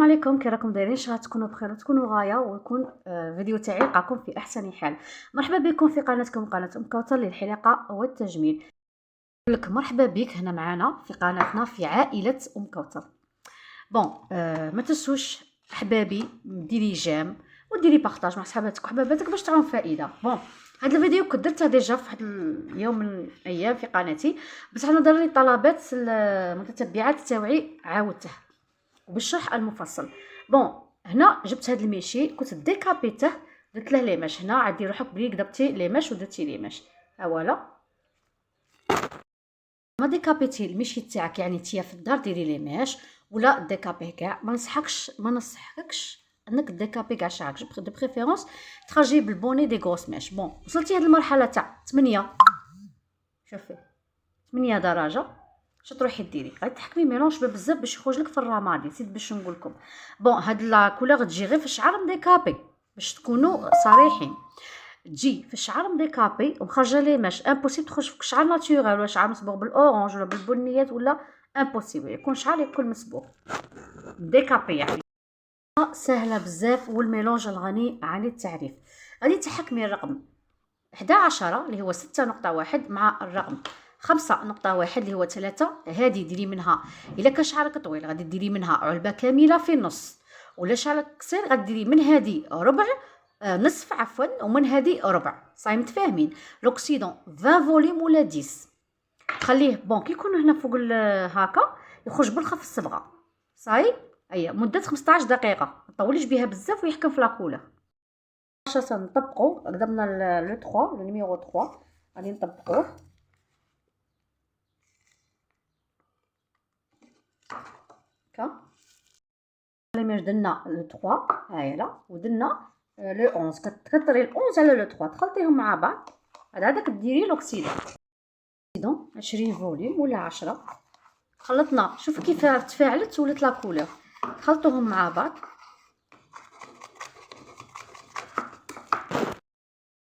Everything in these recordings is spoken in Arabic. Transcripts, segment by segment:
السلام عليكم، كي راكم دايرين؟ ان شاء الله تكونوا بخير وتكونوا غايه ويكون فيديو تاعي يلقاكم في احسن حال. مرحبا بكم في قناتكم قناه ام كوثر للحلاقه والتجميل. نقول لك مرحبا بك هنا معنا في قناتنا في عائله ام كوثر. بون ما تنسوش احبابي ديري جيم وديري بارطاج مع صحاباتك وحباباتك باش تعاون فائده. بون هذا الفيديو كنت درته ديجا في واحد اليوم من الايام في قناتي، بس انا دار لي طلبات المتتبعات تاوعي عاودته وبالشرح المفصل. بون هنا جبت هذا الميشي كنت ديكابيته، درت له ليماش. هنا عادي روحك بلي قدرتي ليماش ودرتي ليماش. ها فوالا ما ديكابيتي الميشي تاعك، يعني تيا في الدار ديري ليماش ولا ديكابيه كاع. ما نصحكش انك ديكابي كاع شعرك، دو بريفيرونس تخرجي بالبوني دي غوس ماش. بون وصلتي هذه المرحله تاع 8، شوفي 8 درجه، باش تروحي ديري غادي تحكمي ميلونج بزاف باش يخرج لك في الرمادي. نسيت باش نقول لكم، بون هاد لا كولور تجي غير في الشعر مديكابي باش تكونوا صريحين. تجي في الشعر مديكابي ومخرجه ليماش، امبوسيبل تخرج في شعر ناتورال ولا شعر مصبوغ بالاورانج ولا بالبنيات، ولا امبوسيبل يكون شعر يكون مصبوغ ديكابي. يعني سهله بزاف والميلونج الغني عن التعريف. غادي تحكمي الرقم 11 اللي هو 6.1 مع الرقم 5.1 اللي هو 3. هذه ديري منها الا كان شعرك طويل غادي ديري منها علبه كامله في النص، ولا شعرك قصير غادي ديري من هذه ربع، نصف عفوا، ومن هذه ربع. صاي متفاهمين؟ لوكسيدون 20 فوليم ولا 10 خليه بون كي يكون هنا فوق هكا يخرج بالخف الصبغه. صاي اي مده 15 دقيقه، ما تطوليش بها بزاف ويحكم في لاكولا. باش نطبقوا قدامنا لو 3 لو نيميرو 3 غادي نطبقوه هكا. ليماج درنا لو 3 هايله، ودرنا لو 11 كتري ال 11 على لو 3 تخلطيهم مع بعض. هذاك ديري لوكسيدون 20 فوليوم ولا 10. خلطنا، شوفوا كيف تفاعلت ولات لا كولور. خلطوهم مع بعض.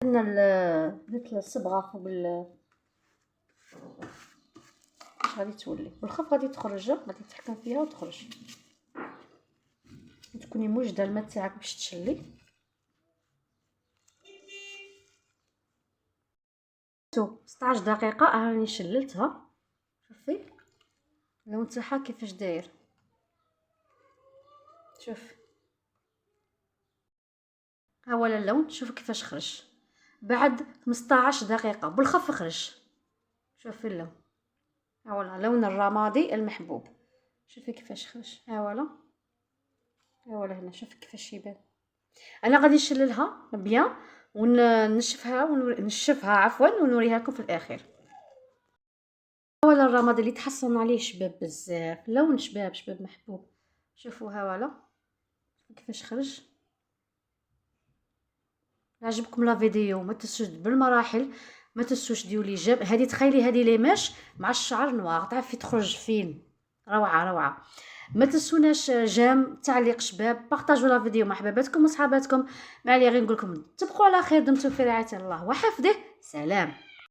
درت الصبغه فوق غادي تولي بالخف، غادي تخرج، غادي تحكم فيها وتخرج. تكوني موجده الماء تاعك باش تشلي. 16 دقيقه راني شللتها. شوفي اللون تاعها كيفاش داير، شوف ها هو اللون. شوفوا كيفاش خرج بعد 15 دقيقه بالخف خرج. شوفي اللون، ها هو لون الرمادي المحبوب. شوفي كيفاش خرج، ها هو هنا. شوفي كيفاش يبان. انا غادي نشللها بيان ونشفها عفوا ونوريها لكم في الاخير. ولا الرمادي اللي تحصلنا عليه شباب بزاف، لون شباب محبوب. شوفوا ها ولا كيفاش خرج. عجبكم لا فيديو ما تنسوش بالمراحل، ما تنسوش ديروا لي جيم. هذه تخيلي هذه ليماش مع الشعر نوار، تعرفي تخرج فين روعه. ما تنسوناش جيم، تعليق شباب، بارطاجوا لا فيديو مع حباباتكم وصحاباتكم. ما علي غير نقول لكم تبقوا على خير، دمتم في رعايه الله وحفظه. سلام.